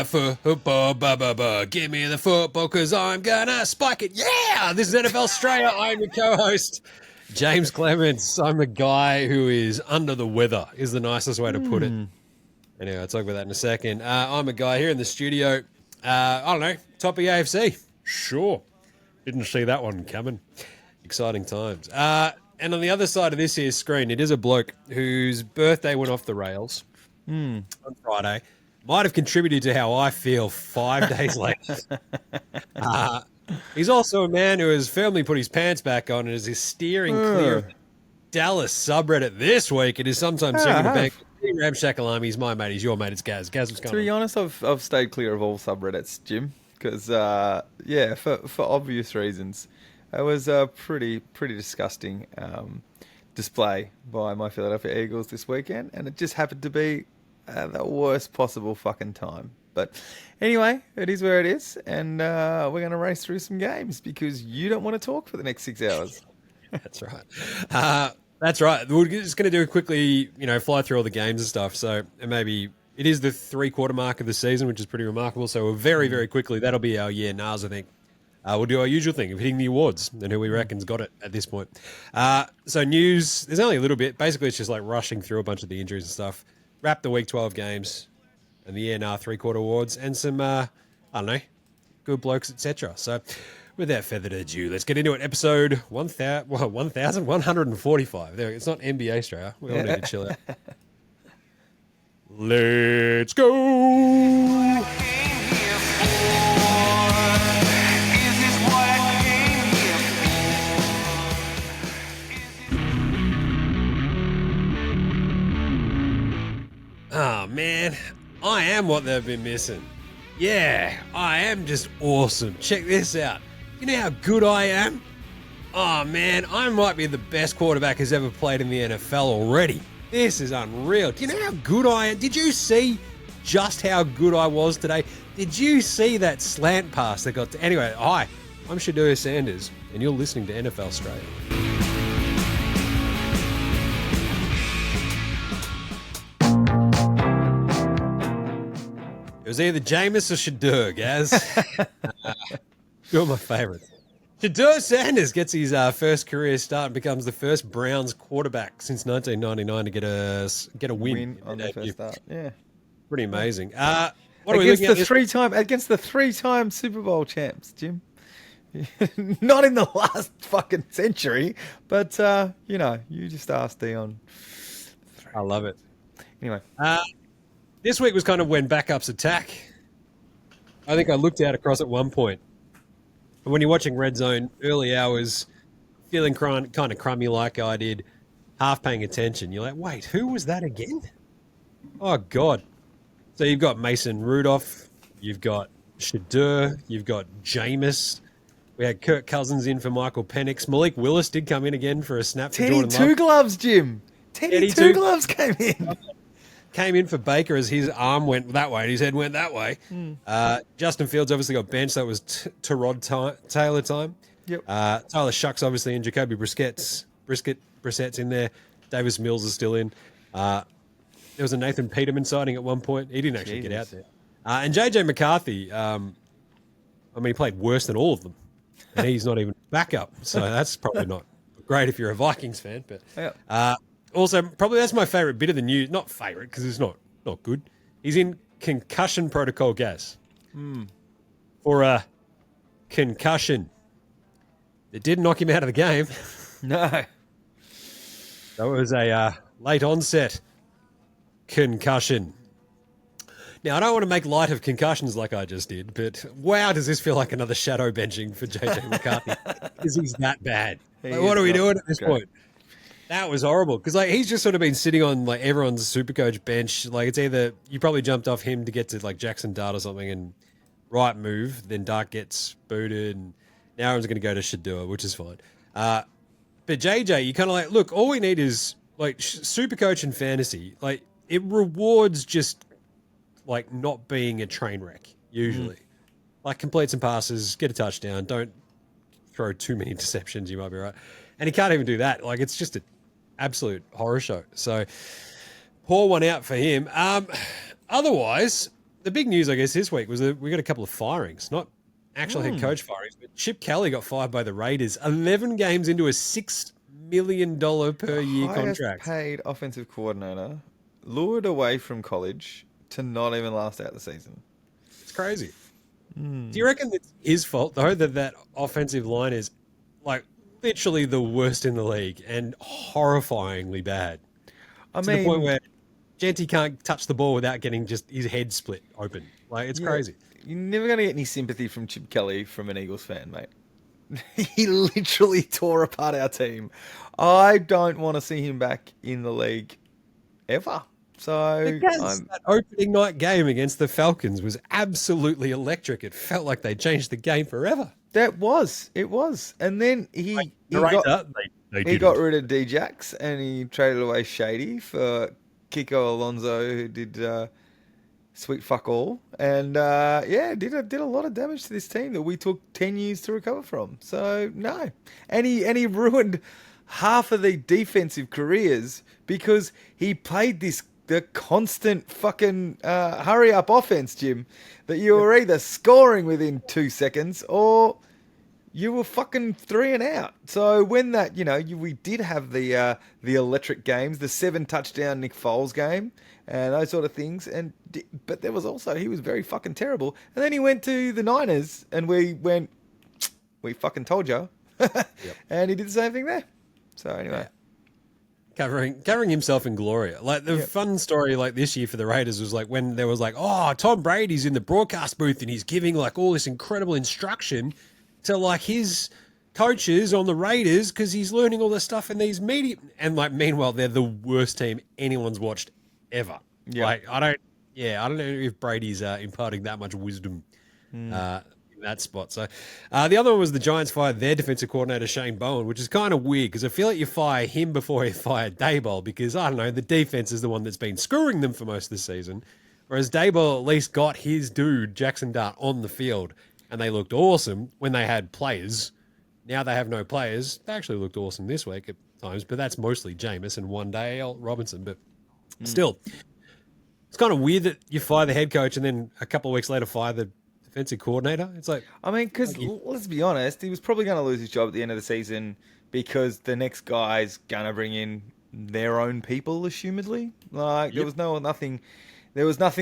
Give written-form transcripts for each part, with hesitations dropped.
football, give me the football because I'm gonna spike it. Yeah, this is NFL Straya. I'm your co-host, James Clements. I'm a guy who is under the weather, is the nicest way to put it. Anyway, I'll talk about that in a second. I'm a guy here in the studio. I don't know, top of the AFC. Sure. Didn't see that one coming. Exciting times. And on the other side of this here screen, it is a bloke whose birthday went off the rails on Friday. Might have contributed to how I feel 5 days later. He's also a man who has firmly put his pants back on and is steering clear of the Dallas subreddit this week. It is sometimes second to bank. Ramshackle Army. He's my mate. He's your mate. It's Gaz. Gaz, what's going on? To be honest, I've stayed clear of all subreddits, Jim, because for obvious reasons. It was a pretty disgusting display by my Philadelphia Eagles this weekend, and it just happened to be the worst possible fucking time. But anyway, it is where it is, and we're going to race through some games because you don't want to talk for the next 6 hours. That's right. That's right. We're just going to do quickly, fly through all the games and stuff. So maybe it is the 3-quarter mark of the season, which is pretty remarkable. So we're very, very quickly, that'll be our year nars, I think. We'll do our usual thing of hitting the awards and who we reckon's got it at this point. So news, there's only a little bit. Basically, it's just like rushing through a bunch of the injuries and stuff. Wrap the Week 12 games and the ENR 3-quarter awards and some, good blokes, etc. So without further ado, let's get into it. Episode 1145. There, it's not NBA Straya. We all need to chill out. Let's go! Oh, man, I am what they've been missing. Yeah, I am just awesome. Check this out. You know how good I am? Oh, man, I might be the best quarterback who's ever played in the NFL already. This is unreal. Do you know how good I am? Did you see just how good I was today? Did you see that slant pass that got to... Anyway, hi, I'm Shedeur Sanders, and you're listening to NFL Straya. It was either Jameis or Shedeur, Gaz. Two of my favourites. Shedeur Sanders gets his first career start and becomes the first Browns quarterback since 1999 to get a win on the first start. Yeah, pretty amazing. What are we looking at? Against the three-time Super Bowl champs, Jim. Not in the last fucking century, but you just asked Dion. I love it. Anyway. This week was kind of when backups attack. I think I looked out across at one point. And when you're watching Red Zone, early hours, feeling kind of crummy like I did, half paying attention, you're like, wait, who was that again? Oh, God. So you've got Mason Rudolph, you've got Shedeur, you've got Jameis. We had Kirk Cousins in for Michael Penix. Malik Willis did come in again for a snap for Jordan Love. Teddy Two Gloves, Jim. Teddy Two Gloves came in. Came in for Baker as his arm went that way and his head went that way. Justin Fields obviously got benched. That was Tyrod Taylor time. Yep. Tyler Shucks obviously and Jacoby Brissett's in there. Davis Mills is still in. There was a Nathan Peterman sighting at one point. He didn't actually get out there. And JJ McCarthy, he played worse than all of them. And he's not even backup. So that's probably not great if you're a Vikings fan. But also, probably that's my favourite bit of the news. Not favourite, because it's not good. He's in concussion protocol, Gaz. For a concussion. It did knock him out of the game. No. That was a late onset concussion. Now, I don't want to make light of concussions like I just did, but wow, does this feel like another shadow benching for JJ McCarthy? Because he's that bad. Like, what are we doing at this point? That was horrible because he's just sort of been sitting on everyone's Supercoach bench. It's either you probably jumped off him to get to Jackson Dart or something and right move, then Dart gets booted, and now everyone's going to go to Shedeur, which is fine. But JJ, you kind of look, all we need is Supercoach and fantasy. It rewards just not being a train wreck usually. Complete some passes, get a touchdown, don't throw too many interceptions, you might be right. And he can't even do that. It's just an absolute horror show. So, pour one out for him. Otherwise, the big news, I guess, this week was that we got a couple of firings, not actual head coach firings, but Chip Kelly got fired by the Raiders 11 games into a $6 million per year contract. Paid offensive coordinator, lured away from college to not even last out the season. It's crazy. Do you reckon it's his fault, though, that offensive line is like literally the worst in the league and horrifyingly bad? To the point where Genty can't touch the ball without getting just his head split open. Like, it's crazy. You're never going to get any sympathy from Chip Kelly from an Eagles fan, mate. He literally tore apart our team. I don't want to see him back in the league ever. So that opening night game against the Falcons was absolutely electric. It felt like they changed the game forever. It was. And then he got rid of D-Jax and he traded away Shady for Kiko Alonso, who did sweet fuck all. And did a lot of damage to this team that we took 10 years to recover from. So no. And he ruined half of the defensive careers because he played the constant fucking hurry up offense, Jim, that you were either scoring within 2 seconds or you were fucking 3 and out. So when that, we did have the electric games, the 7 touchdown Nick Foles game and those sort of things. But there was also, he was very fucking terrible. And then he went to the Niners and we fucking told you. And he did the same thing there. So anyway. Yeah. Covering himself in glory. Like the fun story like this year for the Raiders was like when there was like, oh, Tom Brady's in the broadcast booth and he's giving like all this incredible instruction to like his coaches on the Raiders because he's learning all this stuff in these media. And like, meanwhile, they're the worst team anyone's watched ever. Yeah. Like, I don't know if Brady's imparting that much wisdom in that spot. So the other one was the Giants fired their defensive coordinator, Shane Bowen, which is kind of weird because I feel like you fire him before you fire Daboll because, I don't know, the defense is the one that's been screwing them for most of the season. Whereas Daboll at least got his dude, Jackson Dart, on the field and they looked awesome when they had players. Now they have no players. They actually looked awesome this week at times, but that's mostly Jameis and one day Robinson. But still, it's kind of weird that you fire the head coach and then a couple of weeks later fire the defensive coordinator. It's like, I mean, because let's be honest, he was probably going to lose his job at the end of the season because the next guy's going to bring in their own people, assumedly. Like there was nothing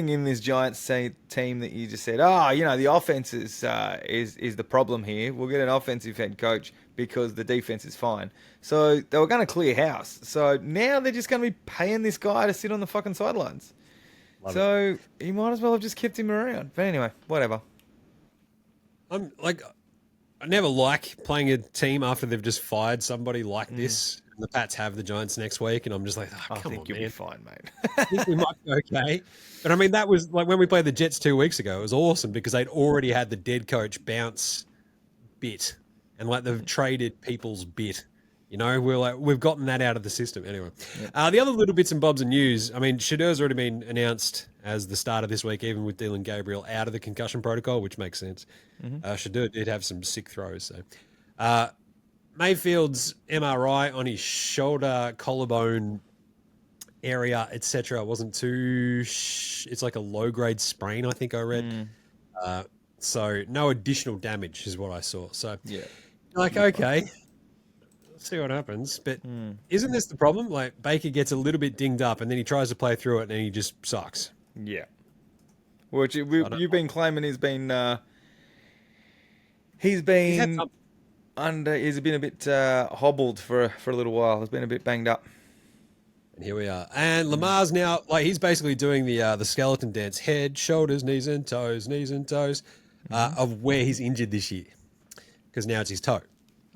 in this Giants team that you just said, the offense is the problem here. We'll get an offensive head coach because the defense is fine. So they were going to clear house. So now they're just going to be paying this guy to sit on the fucking sidelines. So he might as well have just kept him around. But anyway, whatever. I'm like, I never like playing a team after they've just fired somebody like this. And the Pats have the Giants next week, and I'm just like, I think you'll be fine, mate. I think we might be okay. But I mean, that was like when we played the Jets 2 weeks ago. It was awesome because they'd already had the dead coach bounce bit, and like they've traded people's bit. We've gotten that out of the system anyway. Yep. The other little bits and bobs of news. I mean, Shedeur's already been announced as the starter this week, even with Dylan Gabriel out of the concussion protocol, which makes sense. Shedeur did have some sick throws. So, Mayfield's MRI on his shoulder, collarbone area, etc., wasn't too. It's like a low-grade sprain, I think I read. So no additional damage is what I saw. So okay. See what happens, but isn't this the problem? Like Baker gets a little bit dinged up and then he tries to play through it and he just sucks. Yeah. Which you've been claiming he's been a bit hobbled for a little while. He's been a bit banged up. And here we are. And Lamar's now he's basically doing the skeleton dance: head, shoulders, knees and toes, of where he's injured this year. Because now it's his toe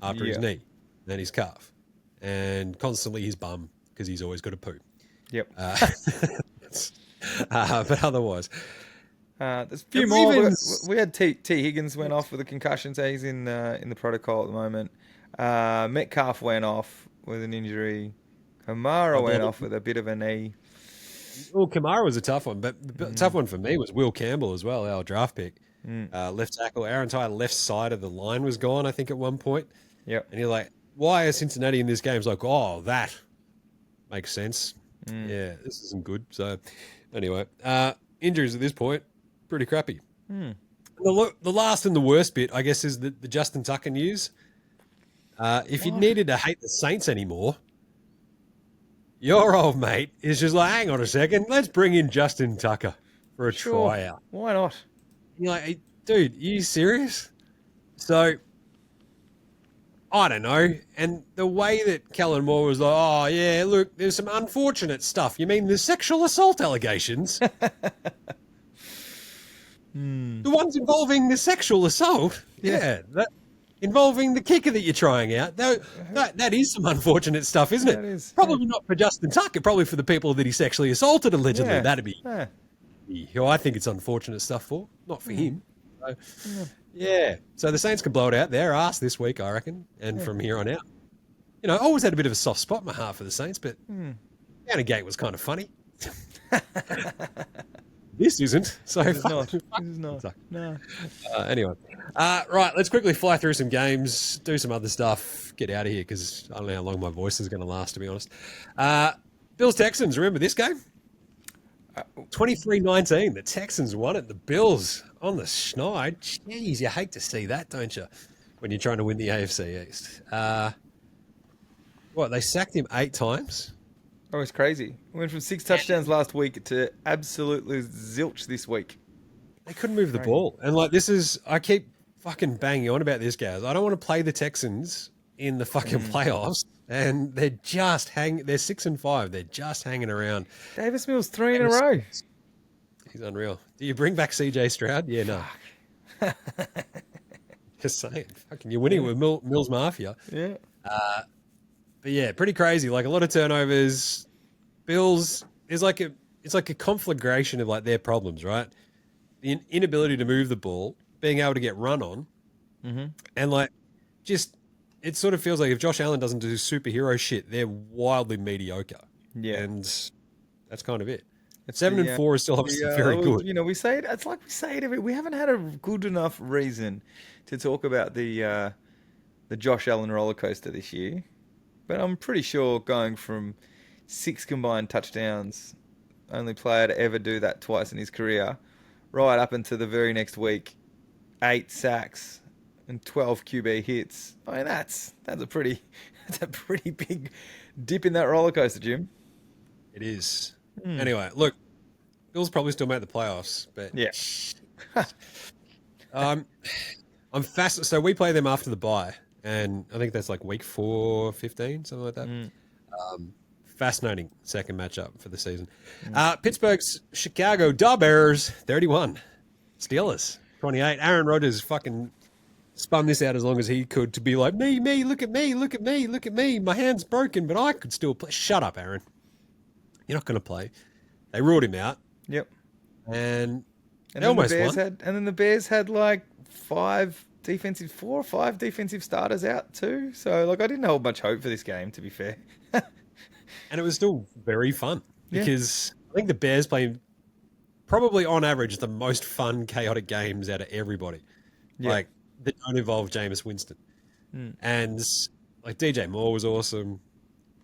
after his knee. Then his calf, and constantly his bum because he's always got to poo. Yep. But otherwise, there's a few more. We had T. Higgins went off with a concussion, so he's in the protocol at the moment. Metcalf went off with an injury. Kamara went off with a bit of a knee. Well, Kamara was a tough one, but the tough one for me was Will Campbell as well, our draft pick. Left tackle. Our entire left side of the line was gone, I think, at one point. Yep. And you're like, why are Cincinnati in this game? It's like, oh, that makes sense. Yeah, this isn't good. So, anyway, injuries at this point. pretty crappy. The last and the worst bit, I guess, is the Justin Tucker news. If you needed to hate the Saints anymore, your old mate is just like, hang on a second, let's bring in Justin Tucker for a tryout. Why not? You're like, hey, dude, are you serious? So, I don't know. And the way that Kellen Moore was like, oh, yeah, look, there's some unfortunate stuff. You mean the sexual assault allegations? The ones involving the sexual assault? Yeah. Involving the kicker that you're trying out. That is some unfortunate stuff, isn't it? That is. Probably not for Justin Tucker, probably for the people that he sexually assaulted, allegedly. Yeah. That'd be who I think it's unfortunate stuff for, not for him. So, yeah. So the Saints can blow it out their ass this week, I reckon, and from here on out. You know, I always had a bit of a soft spot in my heart for the Saints, but County Gate was kind of funny. This isn't. So This is not. No. Anyway. Right, let's quickly fly through some games, do some other stuff, get out of here because I don't know how long my voice is going to last, to be honest. Bills-Texans, remember this game? 23-19. The Texans won it. The Bills on the schneid. Jeez, you hate to see that, don't you, when you're trying to win the AFC East. They sacked him 8 times? Oh, it's crazy. We went from 6 touchdowns last week to absolutely zilch this week. They couldn't move the ball. And I keep fucking banging on about this, guys. I don't want to play the Texans in the fucking playoffs. And they're just they're 6-5. They're just hanging around. Davis Mills 3 in a row. He's unreal. Do you bring back CJ Stroud? Yeah, no. Just saying. Fucking, you're winning with Mills Mafia. Yeah. But yeah, pretty crazy. Like a lot of turnovers. Bills is it's like a conflagration of like their problems, right? The inability to move the ball, being able to get run on, and like just it sort of feels like if Josh Allen doesn't do superhero shit, they're wildly mediocre. Yeah, and that's kind of it. 7-4 is still obviously very good. You know, we say it. It's like we say it we haven't had a good enough reason to talk about the Josh Allen roller coaster this year. But I'm pretty sure going from 6 combined touchdowns, only player to ever do that twice in his career, right up into the very next week, 8 sacks and 12 QB hits. I mean, that's a pretty big dip in that roller coaster, Jim. It is. Anyway, look, Bills probably still make the playoffs, but yeah. I'm fast. So we play them after the bye, and I think that's like week 4, 15, something like that. Fascinating second matchup for the season. Pittsburgh's Chicago Bears 31, Steelers 28. Aaron Rodgers fucking spun this out as long as he could to be like, me, look at me, look at me, look at me. My hand's broken, but I could still play. Shut up, Aaron. You're not going to play. They ruled him out. Yep. And they almost won. And then the Bears had like 4 or 5 defensive starters out too. So like I didn't hold much hope for this game, to be fair. And it was still very fun because I think the Bears played probably on average the most fun, chaotic games out of everybody. Yeah. Like that don't involve Jameis Winston. And like DJ Moore was awesome.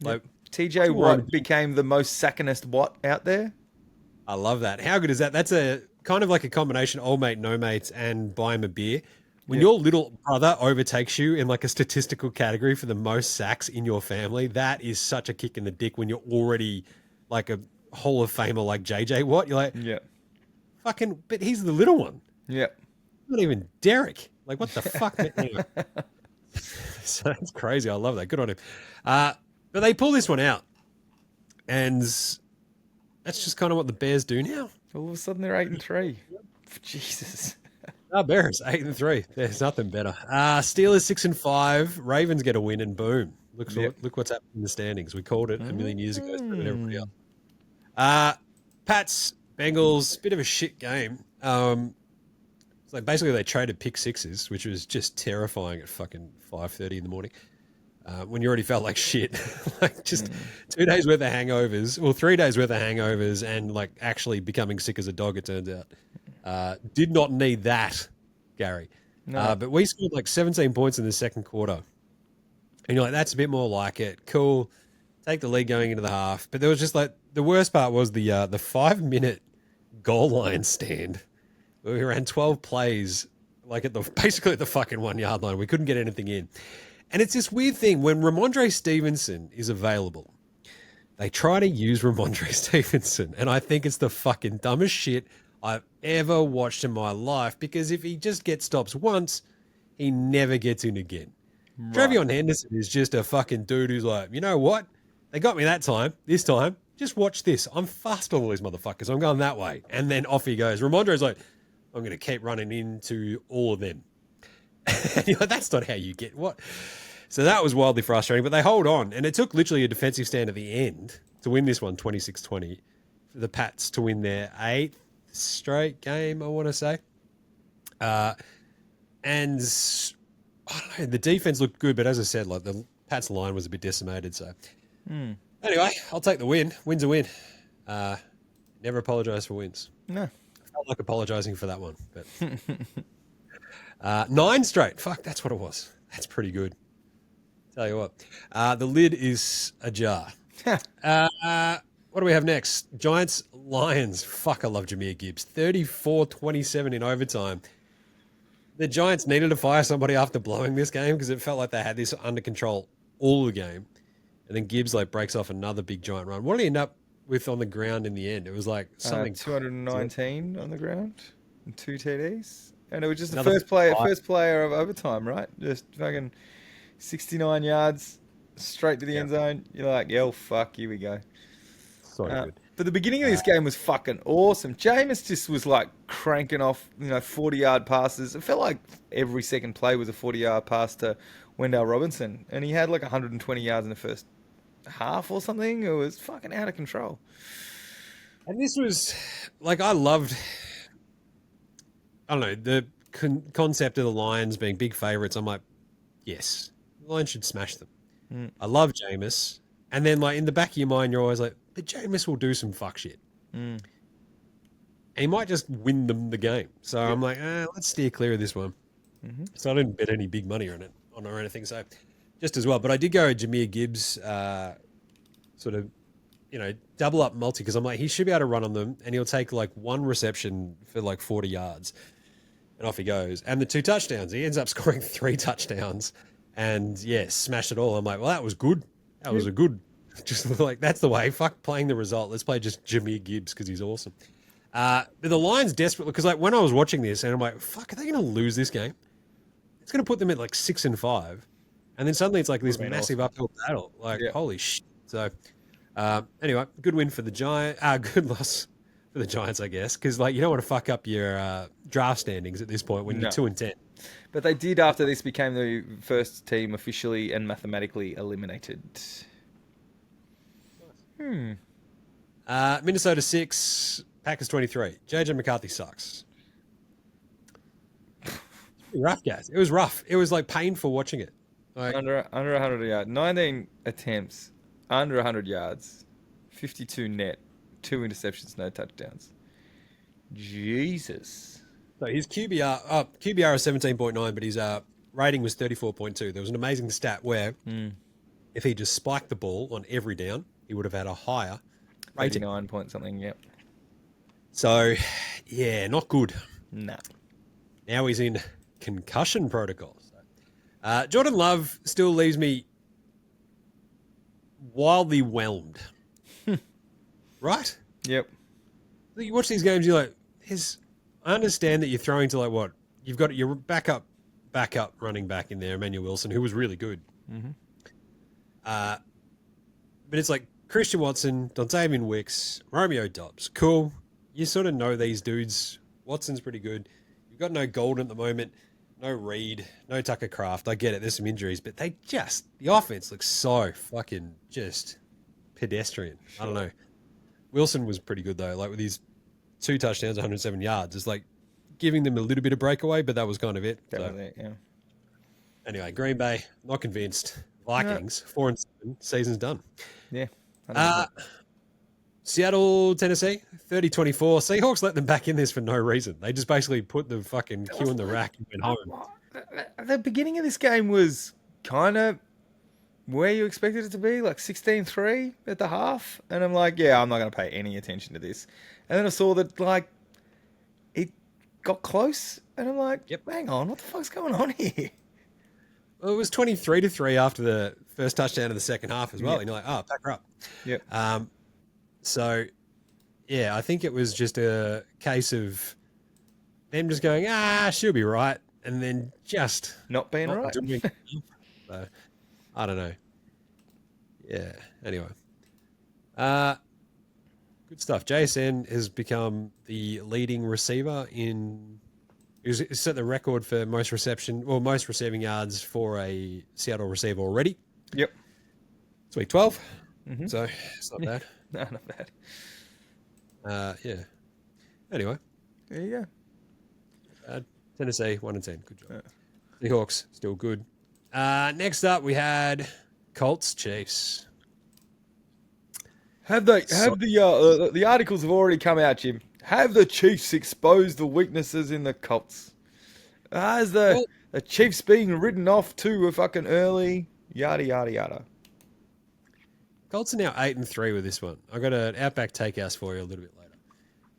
Like TJ Watt became the most sackinest Watt out there. I love that. How good is that? That's a kind of like a combination old mate, no mates, and buy him a beer. When your little brother overtakes you in like a statistical category for the most sacks in your family, that is such a kick in the dick when you're already like a Hall of Famer like JJ Watt. You're like, fucking, but he's the little one. Yeah. Not even Derek. Like, what the fuck? Anyway. So that's crazy. I love that. Good on him. But they pull this one out. And that's just kind of what the Bears do now. All of a sudden they're 8-3. Jesus. Bears 8-3. There's nothing better. Steelers 6-5. Ravens get a win, and boom! Look what's happening in the standings. We called it a million years ago. So everybody else. Pats Bengals, bit of a shit game. It's like basically they traded pick sixes, which was just terrifying at fucking 5:30 in the morning. When you already felt like shit, like just 2 days worth of hangovers, or 3 days worth of hangovers, and like actually becoming sick as a dog. It turns out. Did not need that, Gary. No. But we scored like 17 points in the second quarter. And you're like, that's a bit more like it. Cool. Take the lead going into the half. But there was just like, the worst part was the 5-minute goal line stand We ran 12 plays, like basically at the fucking 1 yard line. We couldn't get anything in. And it's this weird thing when Ramondre Stevenson is available, they try to use Ramondre Stevenson. And I think it's the fucking dumbest shit I've ever watched in my life, because if he just gets stops once, he never gets in again. Right. Travion Henderson is just a fucking dude who's like, you know what? They got me that time. This time, just watch this. I'm faster than all these motherfuckers. I'm going that way. And then off he goes. Ramondre's like, I'm going to keep running into all of them. And you're like, that's not how you get what. So that was wildly frustrating, but they hold on. And it took literally a defensive stand at the end to win this one, 26-20, for the Pats to win their 8th straight game, I want to say. And I don't know, the defense looked good, but as I said, like the Pats line was a bit decimated. So anyway, I'll take the win. Win's a win. Never apologize for wins. No. I felt like apologizing for that one. But 9 straight. Fuck, that's what it was. That's pretty good. Tell you what. The lid is ajar. What do we have next? Giants, Lions. Fuck, I love Jahmyr Gibbs. 34-27 in overtime. The Giants needed to fire somebody after blowing this game because it felt like they had this under control all the game. And then Gibbs breaks off another big giant run. What did he end up with on the ground in the end? It was like something 219 on the ground and 2 TDs. And it was just the first player of overtime, right? Just fucking 69 yards straight to the end zone. You're like, yeah, fuck, here we go. So good. But the beginning of this game was fucking awesome. Jameis just was like cranking off, 40-yard passes. It felt like every second play was a 40-yard pass to Wendell Robinson. And he had like 120 yards in the first half or something. It was fucking out of control. And this was, I loved, I don't know, the concept of the Lions being big favourites. I'm like, yes, the Lions should smash them. I love Jameis. And then, in the back of your mind, you're always like, but Jameis will do some fuck shit. And he might just win them the game. So I'm like, let's steer clear of this one. So I didn't bet any big money on it or anything. So just as well. But I did go Jahmyr Gibbs, sort of, double up multi, because I'm like, he should be able to run on them and he'll take one reception for 40 yards. And off he goes. And the 2 touchdowns. He ends up scoring 3 touchdowns. And, smashed it all. I'm like, well, that was good. That was a good, just that's the way. Fuck playing the result. Let's play just Jahmyr Gibbs because he's awesome. But the Lions desperately, because when I was watching this and I'm like, fuck, are they going to lose this game? It's going to put them at 6-5. And then suddenly it's this massive uphill battle. Holy shit. So anyway, good win for the Giants. Good loss for the Giants, I guess, because you don't want to fuck up your draft standings at this point when you're 2-10. But they did, after this, became the first team officially and mathematically eliminated. Minnesota 6, Packers 23. JJ McCarthy sucks. Rough, guys. It was rough. It was painful watching it. Under 100 yards. 19 attempts. Under 100 yards. 52 net. 2 interceptions, no touchdowns. Jesus. So his QBR is 17.9, but his rating was 34.2. There was an amazing stat where if he just spiked the ball on every down, he would have had a higher rating. 39 point something, yep. So, not good. No. Now he's in concussion protocol. So, Jordan Love still leaves me wildly whelmed. Right? Yep. You watch these games, you're like, I understand that you're throwing to what? You've got your backup running back in there, Emmanuel Wilson, who was really good. But it's Christian Watson, Dontavian Wicks, Romeo Doubs. Cool. You sort of know these dudes. Watson's pretty good. You've got no Golden at the moment, no Reed, no Tucker Kraft. I get it. There's some injuries, but the offense looks so fucking just pedestrian. Sure. I don't know. Wilson was pretty good, though, with his 2 touchdowns, 107 yards. It's giving them a little bit of breakaway, but that was kind of it. Anyway, Green Bay, not convinced. Vikings, 4-7, season's done. Yeah. Seattle, Tennessee, 30-24. Seahawks let them back in this for no reason. They just basically put the fucking cue in the rack and went home. The beginning of this game was kind of where you expected it to be, 16-3 at the half. And I'm like, I'm not going to pay any attention to this. And then I saw that, it got close, and I'm like, Yep. hang on, what the fuck's going on here? Well, it was 23-3 after the first touchdown of the second half as well. Yep. And you're like, oh, pack her up. Yep. So, yeah, I think it was just a case of them just going, she'll be right. And then just Not being right. doing so, I don't know. Yeah. Anyway. Good stuff. JSN has become the leading receiver in. He's set the record for most receiving yards for a Seattle receiver already. Yep. It's week 12, Mm-hmm. so it's not bad. No, not bad. Yeah. Anyway, There you go. Tennessee 1-10. Good job. Seahawks still good. Next up, we had Colts Chiefs. The articles have already come out, Jim. Have the Chiefs exposed the weaknesses in the Colts? Is the Chiefs being ridden off too fucking early? Yada yada yada. Colts are now 8-3 with this one. I got an Outback Takehouse for you a little bit later.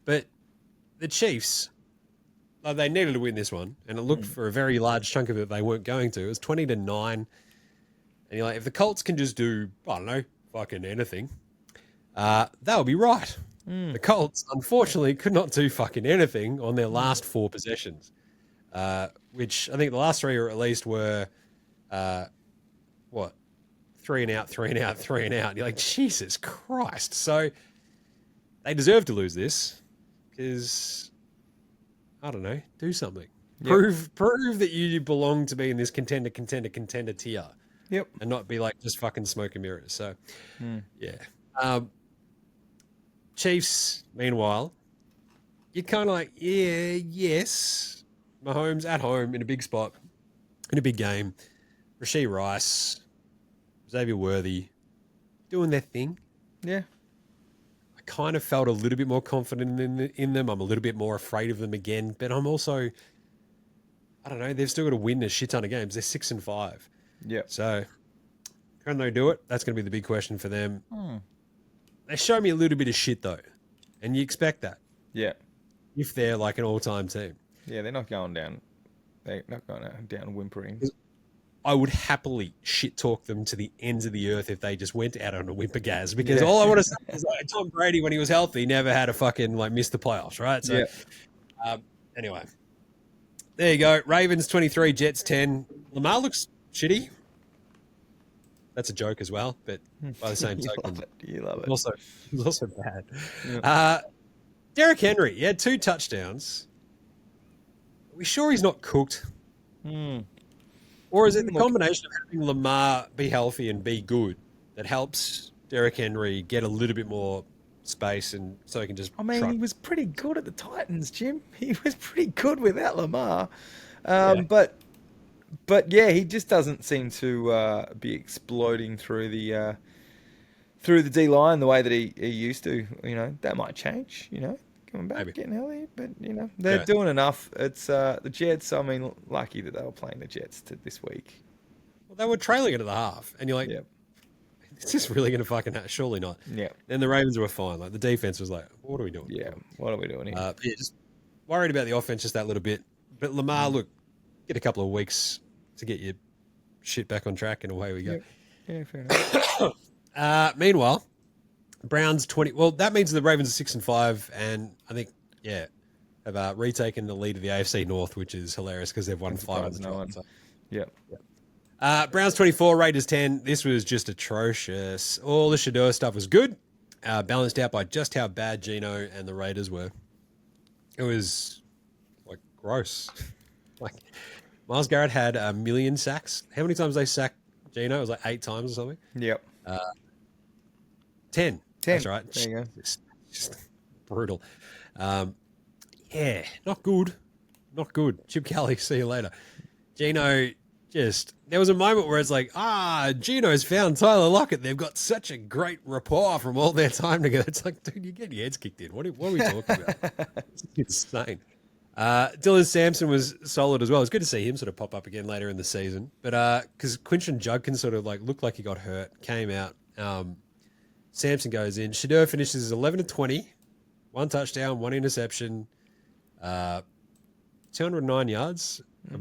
But the Chiefs, they needed to win this one, and it looked for a very large chunk of it they weren't going to. It was 20-9, and you're like, if the Colts can just do, I don't know, fucking anything, they'll be right. The Colts, unfortunately, could not do fucking anything on their last 4 possessions, which I think the last 3 or at least were, 3 and out, 3 and out, 3 and out. You're like, Jesus Christ. So they deserve to lose this because, I don't know, do something. Yep. Prove that you belong to be in this contender tier. Yep. And not be like just fucking smoke and mirrors. So, yeah. Chiefs, meanwhile, you're kind of like, yes. Mahomes at home in a big spot, in a big game. Rashee Rice, Xavier Worthy, doing their thing. Yeah. I kind of felt a little bit more confident in them. I'm a little bit more afraid of them again, but I'm also, I don't know, they've still got to win a shit ton of games. They're 6-5. Yeah. So, can they do it? That's going to be the big question for them. They show me a little bit of shit, though. And you expect that. Yeah. If they're like an all-time team. Yeah, they're not going down. They're not going down whimpering. I would happily shit-talk them to the ends of the earth if they just went out on a whimper, Gaz. Because all I want to say is like, Tom Brady, when he was healthy, never had a fucking, missed the playoffs, right? So, anyway. There you go. Ravens 23, Jets 10. Lamar looks shitty. That's a joke as well, but by the same token, you love it. He's also bad. Yeah. Derrick Henry, he had 2 touchdowns. Are we sure he's not cooked? Or is it the combination of having Lamar be healthy and be good that helps Derrick Henry get a little bit more space and so he can just he was pretty good at the Titans, Jim. He was pretty good without Lamar. But yeah, he just doesn't seem to be exploding through the D line the way that he used to. That might change. Coming back, getting healthy, but they're doing enough. It's the Jets. I mean, lucky that they were playing the Jets this week. Well, they were trailing it at the half, and you're like, is this really going to fucking happen? Surely not. Yeah. Then the Ravens were fine. Like the defense was like, what are we doing? Yeah. What are we doing here? Just worried about the offense just that little bit. But Lamar, look, get a couple of weeks to get your shit back on track, and away we go. Yeah, fair enough. Meanwhile, Browns 20. Well, that means the Ravens are 6-5, and I think have retaken the lead of the AFC North, which is hilarious because they've won 5 of the 12. So. Yeah. Browns 24, Raiders 10. This was just atrocious. All the Shedeur stuff was good, balanced out by just how bad Geno and the Raiders were. It was gross. Myles Garrett had 1 million sacks. How many times they sacked Geno? It was 8 times or something. Yep. 10. That's right. There you go. Just brutal. Not good. Not good. Chip Kelly, see you later. Geno there was a moment where it's like, Geno's found Tyler Lockett. They've got such a great rapport from all their time together. It's like, dude, you're getting your heads kicked in. What are we talking about? It's insane. Dylan Sampson was solid as well. It's good to see him sort of pop up again later in the season. But because Quinton Judkins sort of looked like he got hurt, came out. Sampson goes in. Shedeur finishes 11-20, 1 touchdown, 1 interception. 209 yards, a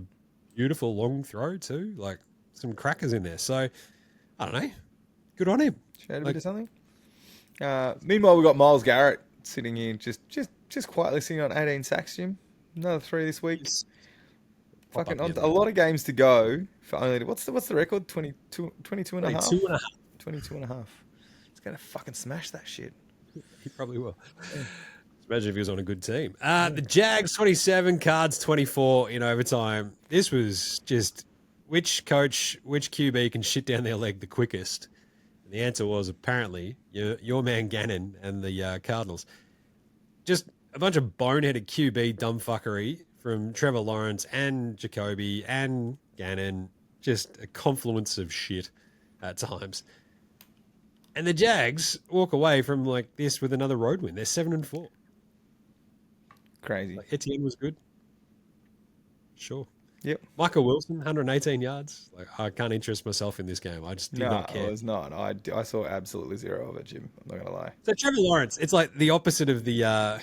beautiful long throw too, like some crackers in there. So, I don't know. Good on him. Showed a bit of something. Meanwhile, we've got Myles Garrett sitting here, just quietly sitting on 18 sacks, Jim. Another 3 this week. Fucking on a lot of games to go for only... What's the record? 22 and a half? 22 and a half. 22 and a half. He's going to fucking smash that shit. He probably will. Imagine if he was on a good team. The Jags 27, Cards 24 in overtime. This was just which QB can shit down their leg the quickest? And the answer was apparently your man Gannon and the Cardinals. Just a bunch of boneheaded QB dumbfuckery from Trevor Lawrence and Jacoby and Gannon. Just a confluence of shit at times. And the Jags walk away from like this with another road win. They're 7-4. Crazy. Like Etienne was good. Sure. Yep. Michael Wilson, 118 yards. Like I can't interest myself in this game. I just did not care. No, it was not. I saw absolutely zero of it, Jim. I'm not gonna lie. So Trevor Lawrence, it's like the opposite of the well,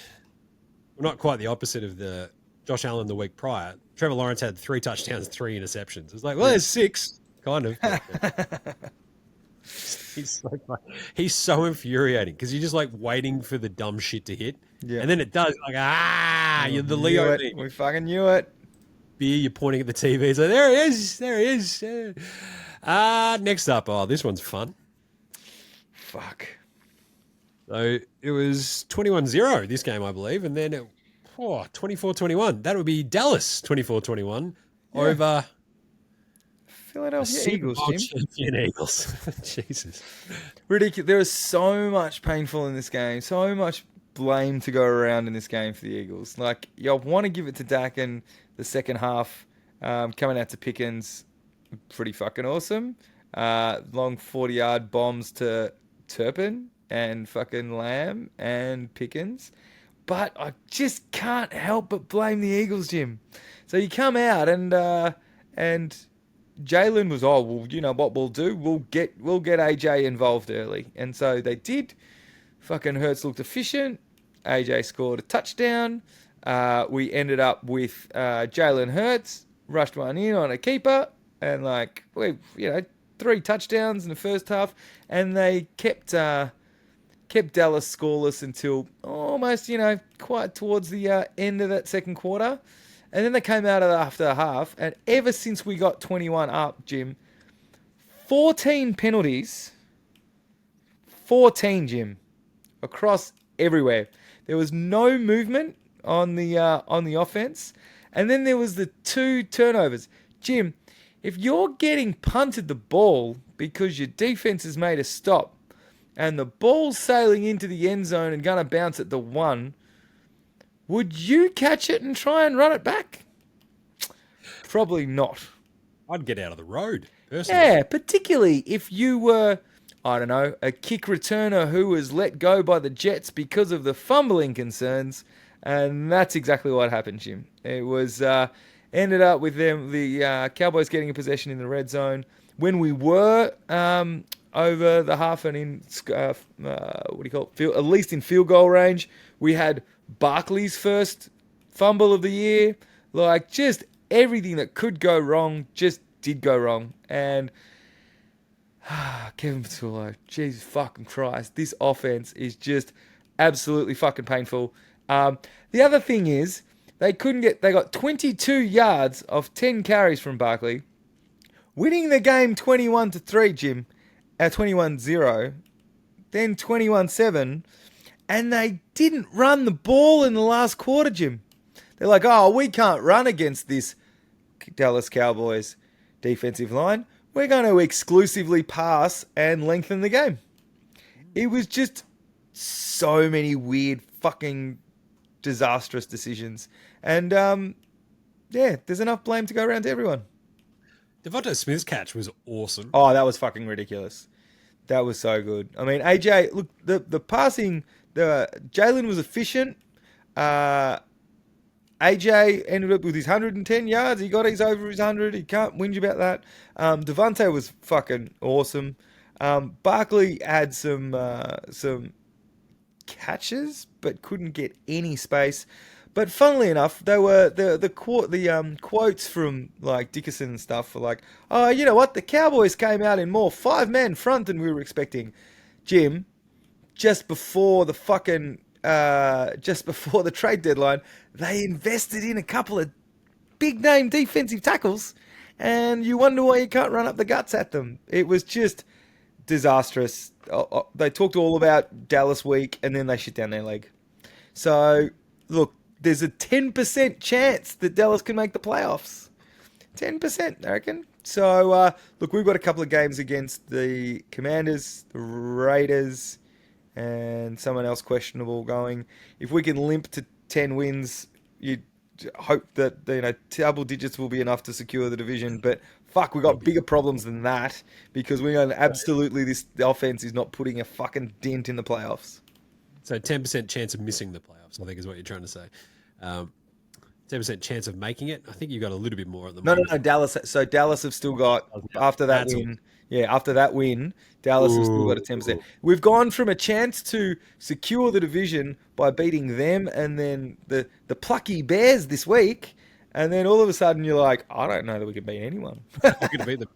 not quite the opposite of the Josh Allen the week prior. Trevor Lawrence had 3 touchdowns, 3 interceptions. It's like, well, there's 6, kind of. He's so infuriating because you're just like waiting for the dumb shit to hit. Yeah. And then it does. Like, you're the Leo. We fucking knew it. Beer, you're pointing at the TV. It's like, there he is. There he is. Next up. Oh, this one's fun. Fuck. So it was 21-0 this game, I believe. And then 24-21. That would be Dallas 24-21 over Philadelphia Eagles, Jim. Champion Eagles. Jesus. Ridiculous. There is so much painful in this game. So much blame to go around in this game for the Eagles. Like, you want to give it to Dak in the second half. Coming out to Pickens. Pretty fucking awesome. Long 40-yard bombs to Turpin and fucking Lamb and Pickens. But I just can't help but blame the Eagles, Jim. So you come out and Jalen was, well, you know what we'll do? We'll get AJ involved early. And so they did. Fucking Hurts looked efficient. AJ scored a touchdown. We ended up with Jalen Hurts, rushed one in on a keeper, and 3 touchdowns in the first half. And they kept Dallas scoreless until almost, quite towards the end of that second quarter. And then they came out after a half, and ever since we got 21 up, Jim, 14 penalties. 14, Jim, across everywhere. There was no movement on the offense, and then there was the 2 turnovers. Jim, if you're getting punted the ball because your defense has made a stop, and the ball's sailing into the end zone and gonna bounce at the 1. Would you catch it and try and run it back? Probably not. I'd get out of the road, personally. Yeah, particularly if you were, I don't know, a kick returner who was let go by the Jets because of the fumbling concerns. And that's exactly what happened, Jim. It was ended up with the Cowboys getting a possession in the red zone. When we were over the half and in, at least in field goal range, we had Barkley's first fumble of the year. Just everything that could go wrong just did go wrong. And Kevin Patullo, Jesus fucking Christ, this offense is just absolutely fucking painful. The other thing is they got 22 yards of 10 carries from Barkley, winning the game 21-3, Jim, 21-0, then 21-7. And they didn't run the ball in the last quarter, Jim. They're like, we can't run against this Dallas Cowboys defensive line. We're going to exclusively pass and lengthen the game. It was just so many weird fucking disastrous decisions. And, there's enough blame to go around to everyone. Devonta Smith's catch was awesome. Oh, that was fucking ridiculous. That was so good. I mean, AJ, look, the passing... Jalen was efficient. AJ ended up with his 110 yards. He got over his 100. He can't whinge about that. Devontae was fucking awesome. Barkley had some catches, but couldn't get any space. But funnily enough, they were the quotes from like Dickerson and stuff were like, oh, you know what? The Cowboys came out in more 5-man front than we were expecting. Jim, just before the trade deadline, they invested in a couple of big name defensive tackles, and you wonder why you can't run up the guts at them. It was just disastrous. They talked all about Dallas week, and then they shit down their leg. So, look, there's a 10% chance that Dallas can make the playoffs. 10%, I reckon. So, look, we've got a couple of games against the Commanders, the Raiders, and someone else questionable going. If we can limp to 10 wins, you'd hope that double digits will be enough to secure the division. But fuck, we got bigger problems than that because we know absolutely the offense is not putting a fucking dent in the playoffs. So 10% chance of missing the playoffs, I think is what you're trying to say. 10% chance of making it. I think you got a little bit more at the moment. No, Dallas. So Dallas have still got after that win. Yeah, after that win, Dallas have still got a 10%. We've gone from a chance to secure the division by beating them and then the plucky Bears this week, and then all of a sudden you're like, I don't know that we can beat anyone. We're going to beat them.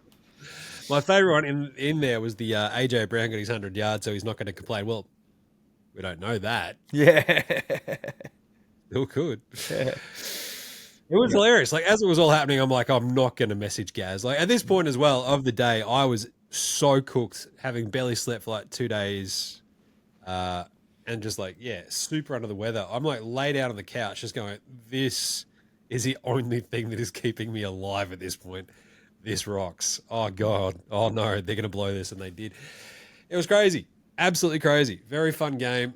My favourite one in there was the AJ Brown got his 100 yards, so he's not going to complain. Well, we don't know that. Yeah. Still could. Yeah. It was hilarious. Like, as it was all happening, I'm like, I'm not going to message Gaz. Like, at this point as well of the day, I was so cooked, having barely slept for like 2 days, and just like, yeah, super under the weather. I'm like laid out on the couch just going, this is the only thing that is keeping me alive at this point. This rocks. Oh, God. Oh, no, they're going to blow this. And they did. It was crazy. Absolutely crazy. Very fun game.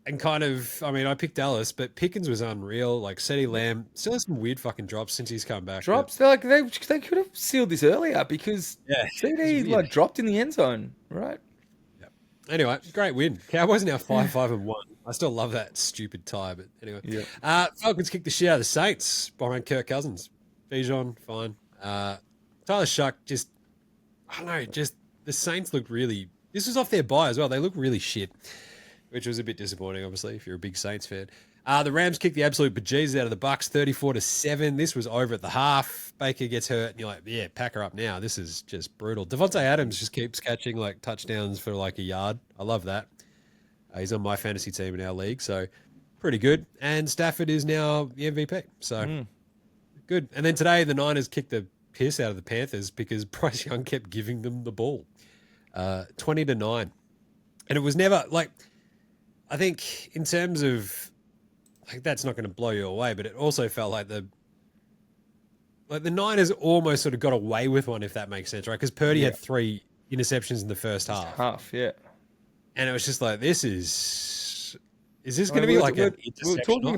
And kind of, I mean, I picked Dallas, but Pickens was unreal. Like, CeeDee Lamb still has some weird fucking drops since he's come back. Drops? They're like, they could have sealed this earlier because CeeDee like dropped in the end zone, right? Yeah. Anyway, great win. Cowboys are now 5-5-1. I still love that stupid tie, but anyway. Yeah. Falcons kicked the shit out of the Saints behind Kirk Cousins. Bijan, fine. Tyler Shuck, just, I don't know, just the Saints looked really, this was off their bye as well. They look really shit, which was a bit disappointing, obviously, if you're a big Saints fan. The Rams kicked the absolute bejesus out of the Bucks, 34-7. This was over at the half. Baker gets hurt, and you're like, yeah, pack her up now. This is just brutal. Devontae Adams just keeps catching like touchdowns for like a yard. I love that. He's on my fantasy team in our league, so pretty good. And Stafford is now the MVP, so good. And then today, the Niners kicked the piss out of the Panthers because Bryce Young kept giving them the ball, 20-9, and it was never like. I think in terms of like that's not going to blow you away, but it also felt like the Niners almost sort of got away with one, if that makes sense, right? Because Purdy had 3 interceptions in the first half. Yeah. And it was just like, is this going to be like an interception?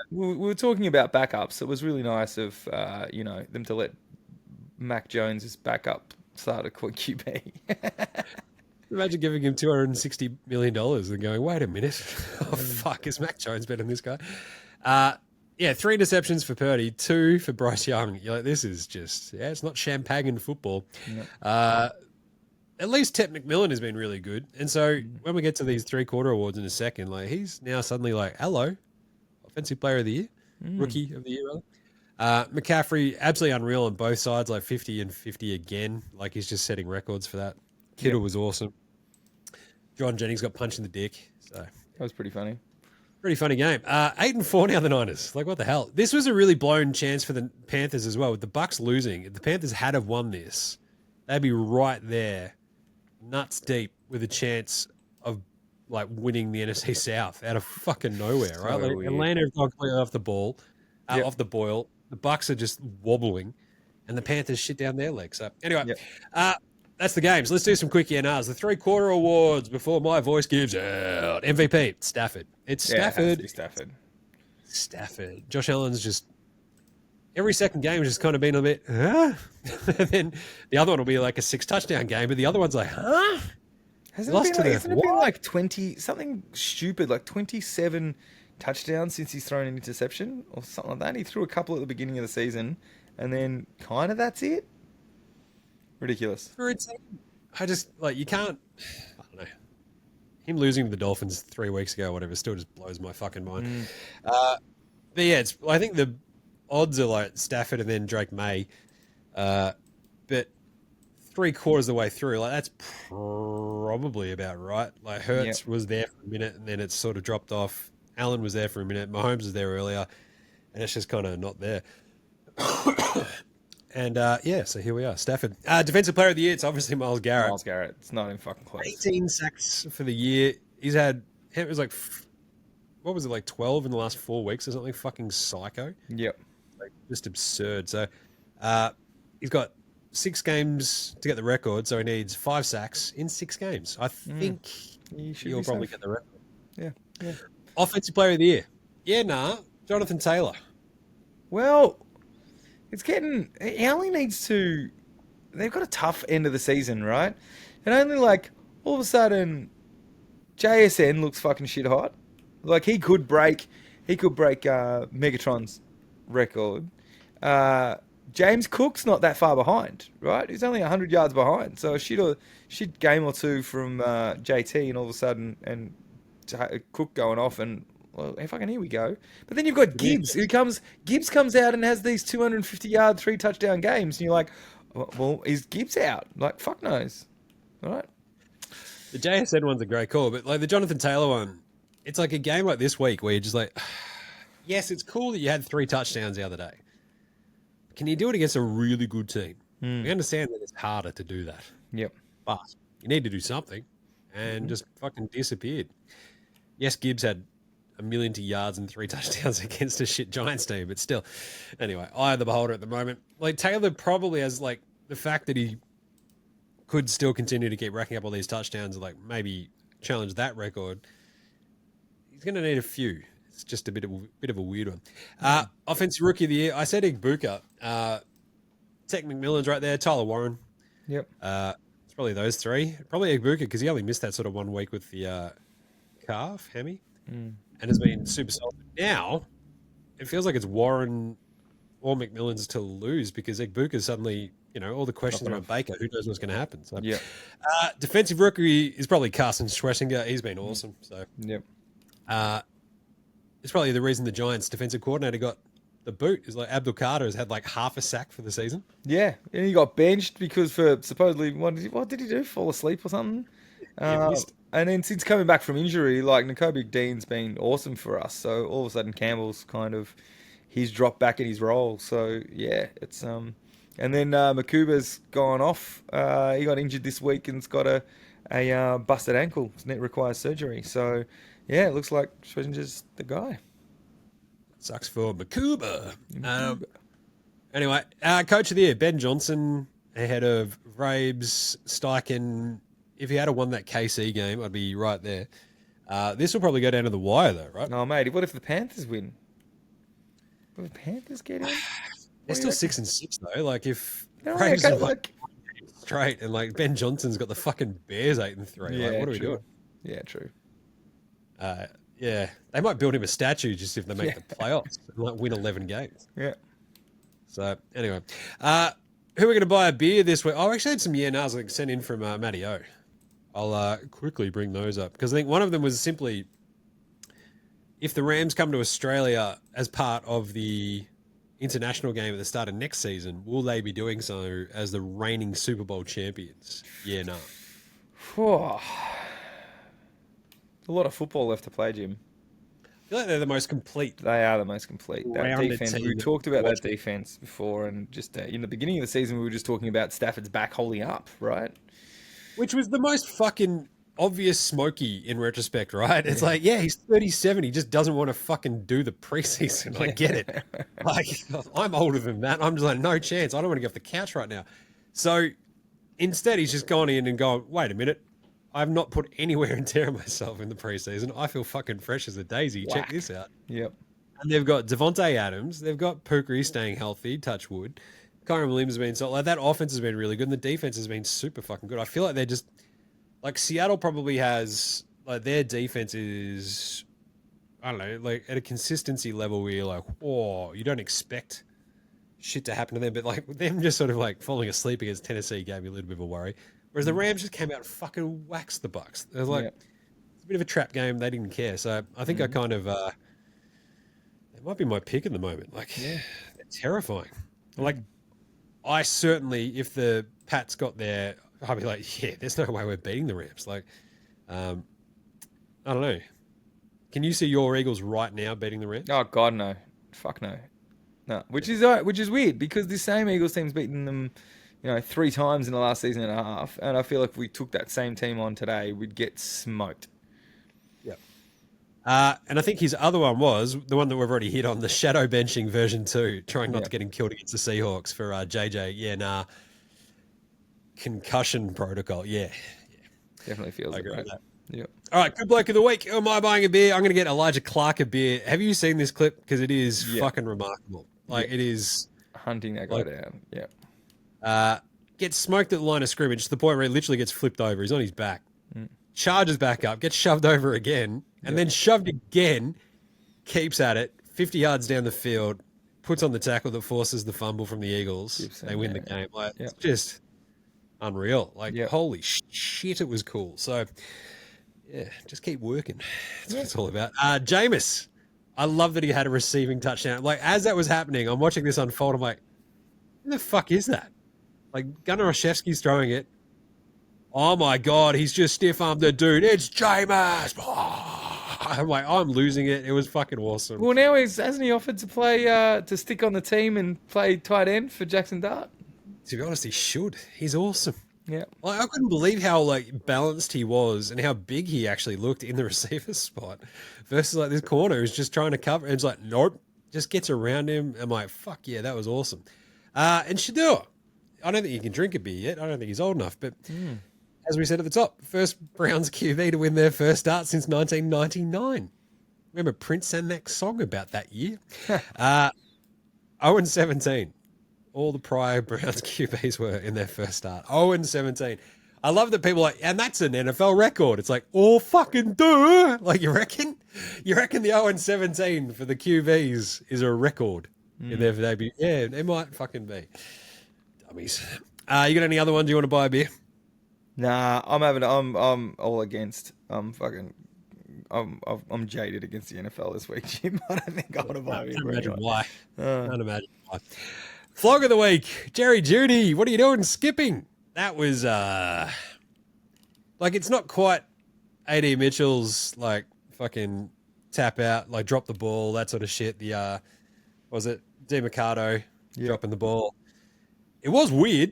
We were talking about backups. It was really nice of them to let Mac Jones' backup start a QB. Imagine giving him $260 million and going, wait a minute. Oh, fuck, is Mac Jones better than this guy? 3 interceptions for Purdy, 2 for Bryce Young. You're like, this is just, it's not champagne in football. No. At least Ted McMillan has been really good. And so when we get to these 3-quarter awards in a second, like he's now suddenly like, hello, Offensive Player of the Year, Rookie of the Year, rather. McCaffrey, absolutely unreal on both sides, like 50 and 50 again. Like he's just setting records for that. Kittle was awesome. John Jennings got punched in the dick. So that was pretty funny. Pretty funny game. 8-4 now, the Niners. Like, what the hell? This was a really blown chance for the Panthers as well. With the Bucks losing, if the Panthers had have won this, they'd be right there, nuts deep, with a chance of like winning the NFC South out of fucking nowhere, right? Like, Atlanta have gone completely off the boil. The Bucks are just wobbling, and the Panthers shit down their legs. So anyway, that's the games. Let's do some quick NRs. The 3-quarter awards before my voice gives out. MVP, Stafford. It's Stafford. Stafford. Josh Allen's just every second game has just kind of been a bit, huh? And then the other one will be like a 6-touchdown game, but the other one's like, huh? Hasn't it been like 20, something stupid, like 27 touchdowns since he's thrown an interception or something like that? He threw a couple at the beginning of the season, and then kind of that's it. Ridiculous. I just, like, you can't, I don't know. Him losing to the Dolphins 3 weeks ago or whatever still just blows my fucking mind. But yeah, I think the odds are like Stafford and then Drake May. But 3/4 of the way through, like that's probably about right. Like Yep. Hertz was there for a minute and then it's sort of dropped off. Allen was there for a minute. Mahomes was there earlier, and it's just kind of not there. And yeah, so here we are. Stafford, defensive player of the year. It's obviously Myles Garrett. Myles Garrett. It's not even fucking close. 18 sacks for the year. He's had, it was like, what was it, like 12 in the last 4 weeks or something? Fucking psycho. Yep. Like, just absurd. So he's got 6 games to get the record, so he needs 5 sacks in 6 games. I think he'll probably get the record. Yeah. Yeah. Offensive player of the year. Yeah, Jonathan Taylor. Well, it's getting. He only needs to. They've got a tough end of the season, right? And only like all of a sudden, JSN looks fucking shit hot. Like he could break Megatron's record. James Cook's not that far behind, right? He's only 100 yards behind. So a shit game or two from JT, and all of a sudden, and Cook going off, and well, fucking here we go. But then you've got Gibbs, Gibbs comes out and has these 250-yard, 3-touchdown games, and you're like, well, is Gibbs out? Like, fuck knows, all right? The JSN one's a great call, but like the Jonathan Taylor one, it's like a game like this week where you're just like, yes, it's cool that you had 3 touchdowns the other day. Can you do it against a really good team? We understand that it's harder to do that. Yep. But you need to do something, and just fucking disappeared. Yes, Gibbs had 1,000,000 yards and 3 touchdowns against a shit Giants team, but still. Anyway, eye of the beholder at the moment. Like Taylor probably has like the fact that he could still continue to keep racking up all these touchdowns and like maybe challenge that record. He's going to need a few. It's just a bit of a weird one. Offensive rookie of the year. I said Igbuka. Tech McMillan's right there. Tyler Warren. Yep. It's probably those 3. Probably Igbuka because he only missed that sort of 1 week with the calf, hammy, and has been super solid. Now, it feels like it's Warren or McMillan's to lose because Igbuka suddenly, all the questions around Baker, who knows what's going to happen. So, Yep. Defensive rookie is probably Carson Schwarzenegger. He's been awesome. So, Yep. It's probably the reason the Giants defensive coordinator got the boot is like Abdul Carter has had like half a sack for the season. Yeah, and he got benched because for supposedly what did he do? Fall asleep or something? And then since coming back from injury, like Nakobe Dean's been awesome for us. So all of a sudden Campbell's kind of he's dropped back in his role. So yeah, it's and then Makuba's gone off. He got injured this week and's got a busted ankle. It requires surgery. So yeah, it looks like Schwarzenegger's the guy. Sucks for Makuba. Anyway, coach of the year, Ben Johnson ahead of Rabes, Steichen. If he had won that KC game, I'd be right there. This will probably go down to the wire, though, right? No, mate. What if the Panthers win? Will the Panthers get in? They're still 6-6, though. Like, if Rabes are like straight and, like, Ben Johnson's got the fucking Bears 8-3. Yeah, like, what are we doing? Yeah, true. Yeah. They might build him a statue just if they make the playoffs and, like, win 11 games. Yeah. So, anyway. Who are we going to buy a beer this week? Oh, I actually had some yeah-nahs I sent in from Matty O. I'll quickly bring those up because I think one of them was simply if the Rams come to Australia as part of the international game at the start of next season, will they be doing so as the reigning Super Bowl champions? Yeah, no. A lot of football left to play, Jim. I feel like they're the most complete. They are the most complete. That defense. We talked about that defense before, and just in the beginning of the season, we were just talking about Stafford's back holding up, right? Which was the most fucking obvious smoky in retrospect, right? It's like, yeah, he's 37. He just doesn't want to fucking do the preseason. I get it. Like, I'm older than that. I'm just like, no chance. I don't want to get off the couch right now. So instead, he's just gone in and gone, wait a minute. I've not put anywhere in tear myself in the preseason. I feel fucking fresh as a daisy. Check this out. Yep. And they've got Devontae Adams. They've got Pukri staying healthy, touch wood. Kyron Williams has been solid. Like, that offense has been really good, and the defense has been super fucking good. I feel like they're just like Seattle probably has like their defense is I don't know, like at a consistency level where you're like, oh, you don't expect shit to happen to them, but like them just sort of like falling asleep against Tennessee gave me a little bit of a worry. Whereas the Rams just came out and fucking waxed the Bucks. It was like it's a bit of a trap game. They didn't care. So I think I kind of It might be my pick at the moment. Like, Yeah. they're terrifying. Like, I certainly, if the Pats got there, I'd be like, yeah, there's no way we're beating the Rams. Like, I don't know. Can you see your Eagles right now beating the Rams? Oh God, no. Fuck no. No. Which is weird because this same Eagles team's beaten them, 3 times in the last season and a half, and I feel like if we took that same team on today, we'd get smoked. Yep. And I think his other one was the one that we've already hit on, the shadow benching version 2, trying not to get him killed against the Seahawks for JJ. Yeah, nah. Concussion protocol. Yeah. Definitely feels I it, agree right? with that. Yep. All right, good bloke of the week. Who am I buying a beer? I'm going to get Elijah Clark a beer. Have you seen this clip? Because it is fucking remarkable. Like, it is... Hunting that guy down. Yeah. Gets smoked at the line of scrimmage to the point where he literally gets flipped over. He's on his back. Charges back up, gets shoved over again, and then shoved again, keeps at it, 50 yards down the field, puts on the tackle that forces the fumble from the Eagles. They win the game. Like, it's just unreal. Like, holy shit, it was cool. So... yeah, just keep working. That's what it's all about. Jameis, I love that he had a receiving touchdown. Like, as that was happening, I'm watching this unfold. I'm like, who the fuck is that? Like, Gunnar Olszewski's throwing it. Oh, my God, he's just stiff-armed the dude. It's Jameis. I'm like, I'm losing it. It was fucking awesome. Well, now hasn't he offered to play, to stick on the team and play tight end for Jackson Dart? To be honest, he should. He's awesome. Yeah. Like, I couldn't believe how balanced he was and how big he actually looked in the receiver spot versus this corner who's just trying to cover. And it's like, nope, just gets around him. I'm like, fuck yeah, that was awesome. And Shedeur, I don't think he can drink a beer yet. I don't think he's old enough. But as we said at the top, first Browns QB to win their first start since 1999. Remember Prince sang that song about that year? 0-17. All the prior Browns QBs were in their first start. 0-17. I love that people are like, and that's an NFL record. It's like, oh, fucking duh. Like, you reckon? You reckon the 0-17 for the QBs is a record in their debut? Yeah, it might fucking be. Dummies. You got any other ones you want to buy a beer? Nah, I'm all against. I'm jaded against the NFL this week, Jim. I don't think I want to buy a beer. Can't imagine why. Can't imagine why. Flog of the week, Jerry Judy. What are you doing? Skipping. That was it's not quite AD Mitchell's fucking tap out, drop the ball, that sort of shit. The was it DeMarcado dropping the ball? It was weird.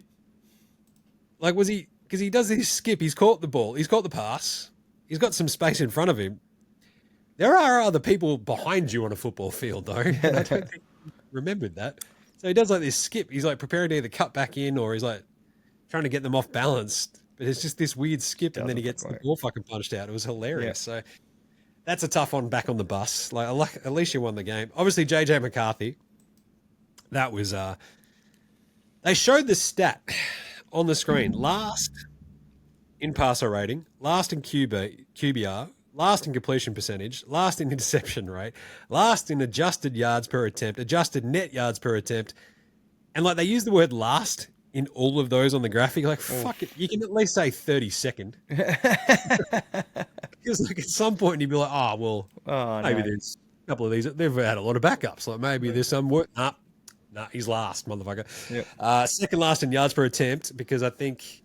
Was he? Because he does this skip. He's caught the ball. He's caught the pass. He's got some space in front of him. There are other people behind you on a football field, though. I don't think he remembered that. So he does this skip. He's preparing to either cut back in or he's trying to get them off balance. But it's just this weird skip and then he gets the ball fucking punched out. It was hilarious. Yeah. So that's a tough one back on the bus. At least you won the game. Obviously, JJ McCarthy. That was they showed the stat on the screen. Last in passer rating, last in QBR, last in completion percentage, last in interception rate, last in adjusted yards per attempt, adjusted net yards per attempt. And they use the word last in all of those on the graphic. Fuck it. You can at least say 32nd. Because at some point you'd be like, maybe there's a couple of these. They've had a lot of backups. Maybe there's some work. Nah, he's last, motherfucker. Yep. Second last in yards per attempt because I think...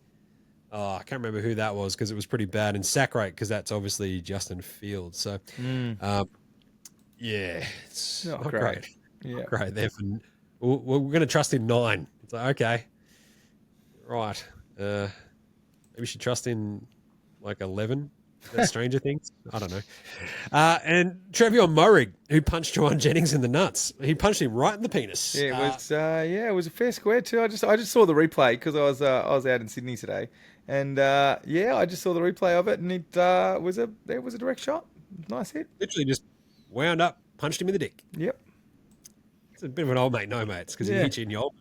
I can't remember who that was because it was pretty bad. And sack rate because that's obviously Justin Fields. So, it's not great. Yeah. Not great. Therefore, we're going to trust in 9. It's okay. Right. Maybe we should trust in 11. That's Stranger Things. I don't know. And Trevion Murray, who punched Juwan Jennings in the nuts. He punched him right in the penis. Yeah, it was a fair square too. I just saw the replay because I was out in Sydney today, and I just saw the replay of it, and it was a direct shot. Nice hit. Literally just wound up, punched him in the dick. Yep. It's a bit of an old mate, no mates, because he hit you in your old mate.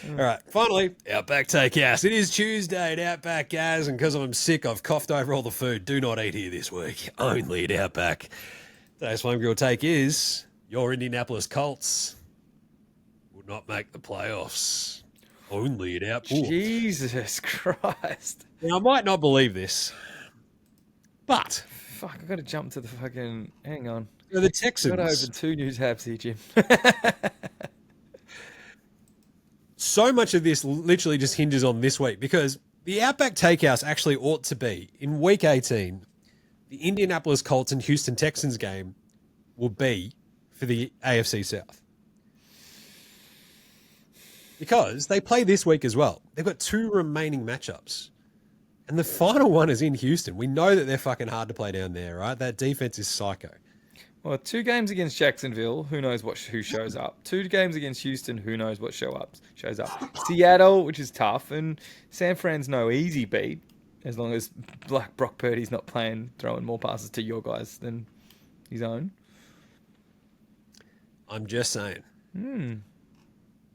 All right, finally, Outback Takehouse. It is Tuesday at Outback, Gaz, and because I'm sick, I've coughed over all the food. Do not eat here this week. Only at Outback. Today's Flame Grill take is your Indianapolis Colts would not make the playoffs. Only at Outback. Jesus Christ. Now, I might not believe this, but fuck, I got to jump to the fucking. Hang on. So the Texans. Got to open 2 new tabs here, Jim. So much of this literally just hinges on this week because the Outback Takehouse actually ought to be in week 18. The Indianapolis Colts and Houston Texans game will be for the AFC South. Because they play this week as well. They've got 2 remaining matchups. And the final one is in Houston. We know that they're fucking hard to play down there, right? That defense is psycho. Well, 2 games against Jacksonville, who knows who shows up. 2 games against Houston, who knows what shows up. Seattle, which is tough, and San Fran's no easy beat, as long as Brock Purdy's not throwing more passes to your guys than his own. I'm just saying.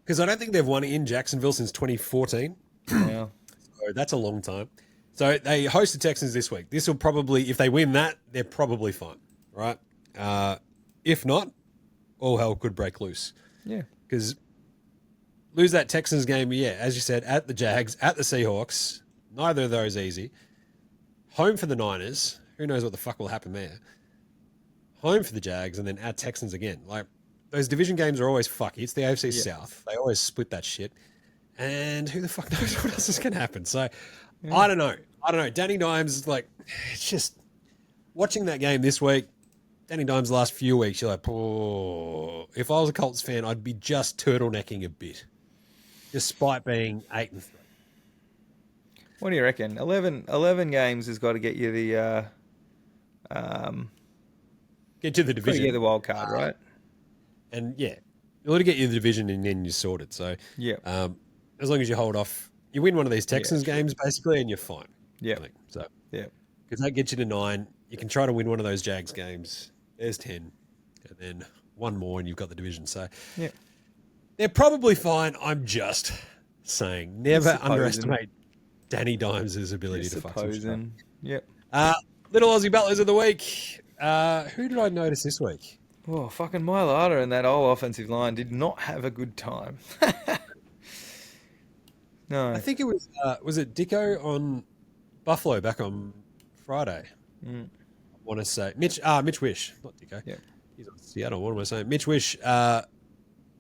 Because I don't think they've won in Jacksonville since 2014. Yeah. So that's a long time. So they host the Texans this week. This will probably, if they win that, they're probably fine, right? If not, all hell could break loose. Yeah. Because lose that Texans game, yeah, as you said, at the Jags, at the Seahawks, neither of those easy. Home for the Niners. Who knows what the fuck will happen there. Home for the Jags, and then at Texans again. Like, those division games are always fucky. It's the AFC South. They always split that shit. And who the fuck knows what else is going to happen? So, I don't know. Danny Dimes, like, it's just watching that game this week, Danny Dimes the last few weeks, you're like, oh, if I was a Colts fan, I'd be just turtlenecking a bit, despite being 8-3. What do you reckon? 11 games has got to get you the get to the division. Get the wild card, right? And yeah, in order to get you the division, and then you're sorted. So yeah, as long as you hold off, you win one of these Texans games basically, and you're fine. Yeah. So yeah, because that gets you to 9. You can try to win one of those Jags games. There's 10, and then one more, and you've got the division. So yeah, they're probably fine. I'm just saying, never underestimate Danny Dimes' ability to fuck some stuff. Yep. Little Aussie Battlers of the week. Who did I notice this week? Oh, fucking Mailata and that whole offensive line did not have a good time. No. I think it was it Dicko on Buffalo back on Friday? I want to say Mitch Wish, not Dicko. Yeah. He's on Seattle. What am I saying? Mitch Wish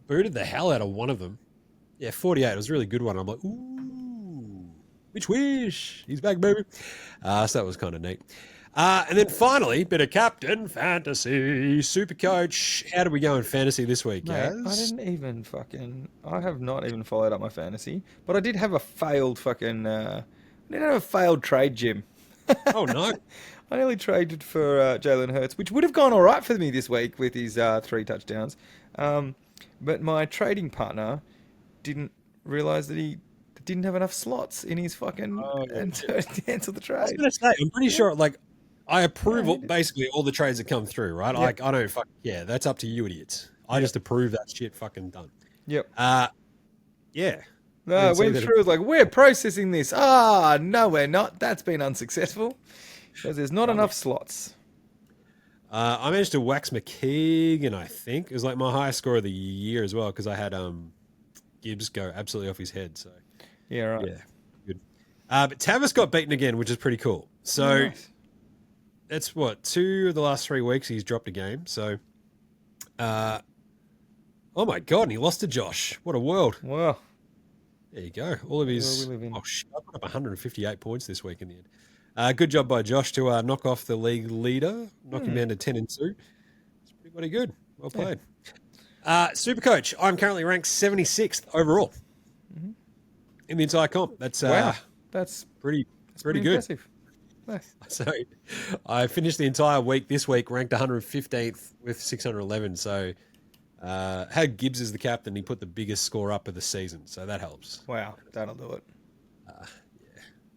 booted the hell out of one of them. Yeah, 48. It was a really good one. I'm like, ooh, Mitch Wish. He's back, baby. So that was kind of neat. And then finally, bit of Captain Fantasy, Supercoach. How did we go in fantasy this week, Gaz? I have not even followed up my fantasy, but I did have a failed trade, Jim. Oh, no. I nearly traded for Jalen Hurts, which would have gone all right for me this week with his 3 touchdowns. But my trading partner didn't realize that he didn't have enough slots in his fucking... and so he canceled the trade. I was going to say, I'm pretty sure, like, I approve basically all the trades that come through, right? Like, I don't that's up to you idiots. I just approve that shit fucking done. Yep. Yeah. No, it went through, like, we're processing this. No, we're not. That's been unsuccessful because there's not enough slots. I managed to wax McKeegan, I think. It was like my highest score of the year as well because I had Gibbs go absolutely off his head. So yeah, right. Yeah, good. But Tavis got beaten again, which is pretty cool. So that's what 2 of the last 3 weeks he's dropped a game. So, oh my god, and he lost to Josh. What a world! Wow. There you go. All of his. Oh shit! I put up 158 points this week in the end. Good job by Josh to knock off the league leader, knock him down to 10-2. It's pretty bloody good. Well played. Supercoach. I'm currently ranked 76th overall in the entire comp. That's wow. That's pretty good. Impressive. Nice. So I finished the entire week this week ranked 115th with 611. So had Gibbs as the captain. He put the biggest score up of the season. So that helps. Wow. That'll do it.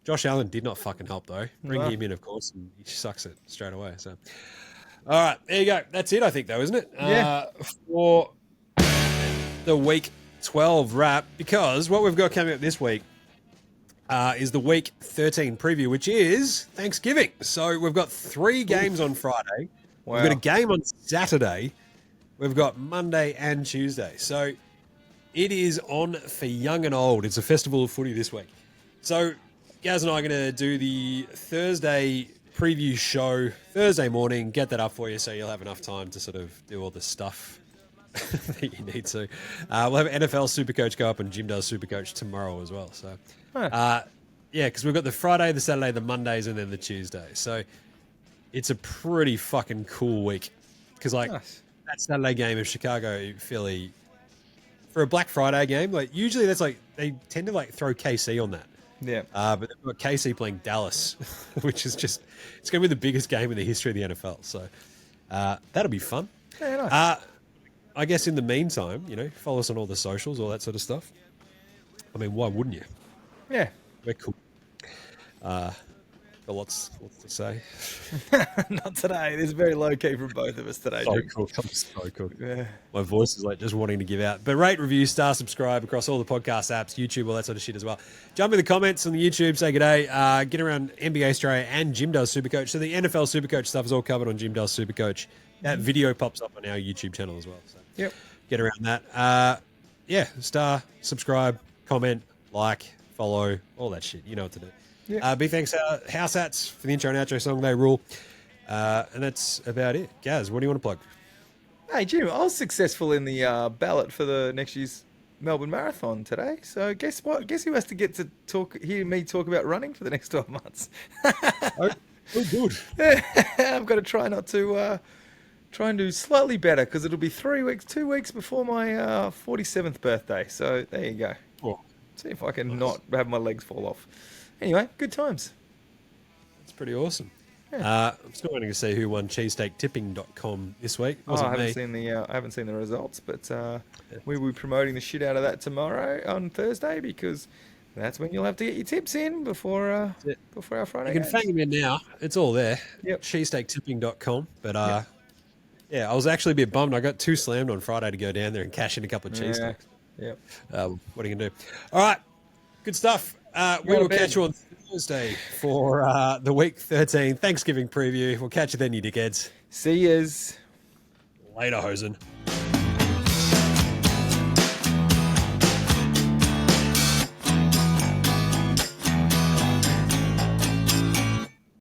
Josh Allen did not fucking help, though. Bring him in, of course, and he sucks it straight away. So, all right, there you go. That's it, I think, though, isn't it? Yeah. For the Week 12 wrap, because what we've got coming up this week is the Week 13 preview, which is Thanksgiving. So we've got 3 games on Friday. Wow. We've got a game on Saturday. We've got Monday and Tuesday. So it is on for young and old. It's a festival of footy this week. So Gaz and I are going to do the Thursday preview show Thursday morning. Get that up for you so you'll have enough time to sort of do all the stuff that you need to. We'll have NFL Supercoach go up and Jim does Supercoach tomorrow as well. So, yeah, because we've got the Friday, the Saturday, the Mondays, and then the Tuesday. So it's a pretty fucking cool week. Because, like, that Saturday game of Chicago, Philly, for a Black Friday game, like, usually that's like, they tend to, like, throw KC on that. Yeah. But they've got KC playing Dallas, which is just, it's going to be the biggest game in the history of the NFL. So that'll be fun. Yeah, nice. I guess in the meantime, you know, follow us on all the socials, all that sort of stuff. I mean, why wouldn't you? Yeah. We're cool. Got lots to say. Not today. It's very low key from both of us today. So Jim. cool. I'm so cool. Yeah. My voice is like just wanting to give out. But rate, review, star, subscribe across all the podcast apps, YouTube, all that sort of shit as well. Jump in the comments on the YouTube, say g'day. Get around NBA Straya and Jim Does Supercoach. So the NFL Supercoach stuff is all covered on Jim Does Supercoach. That video pops up on our YouTube channel as well. So Yep. get around that. Yeah, star, subscribe, comment, like, follow, all that shit. You know what to do. Yeah. Big thanks to House Hats for the intro and outro song. They rule. And that's about it. Gaz, what do you want to plug? Hey, Jim, I was successful in the ballot for the next year's Melbourne Marathon today. So guess what? Guess who has to get to hear me talk about running for the next 12 months? Oh, good. I've got to try not to try and do slightly better because it'll be 2 weeks before my 47th birthday. So there you go. Oh, See if I can not have my legs fall off. Anyway, good times. that's pretty awesome. Yeah. I'm still waiting to see who won cheesesteaktipping.com this week. I Wasn't haven't me. seen the results, but we will be promoting the shit out of that tomorrow on Thursday because that's when you'll have to get your tips in before our Friday. You can games. fang them in now. It's all there. Yep. Cheesesteaktipping.com. But yeah, I was actually a bit bummed. I got too slammed on Friday to go down there and cash in a couple of cheesesteaks. Yep. What are you going to do? All right. Good stuff. We will catch you on Thursday for the Week 13 Thanksgiving preview. We'll catch you then, you dickheads. See yous. Later, hosen.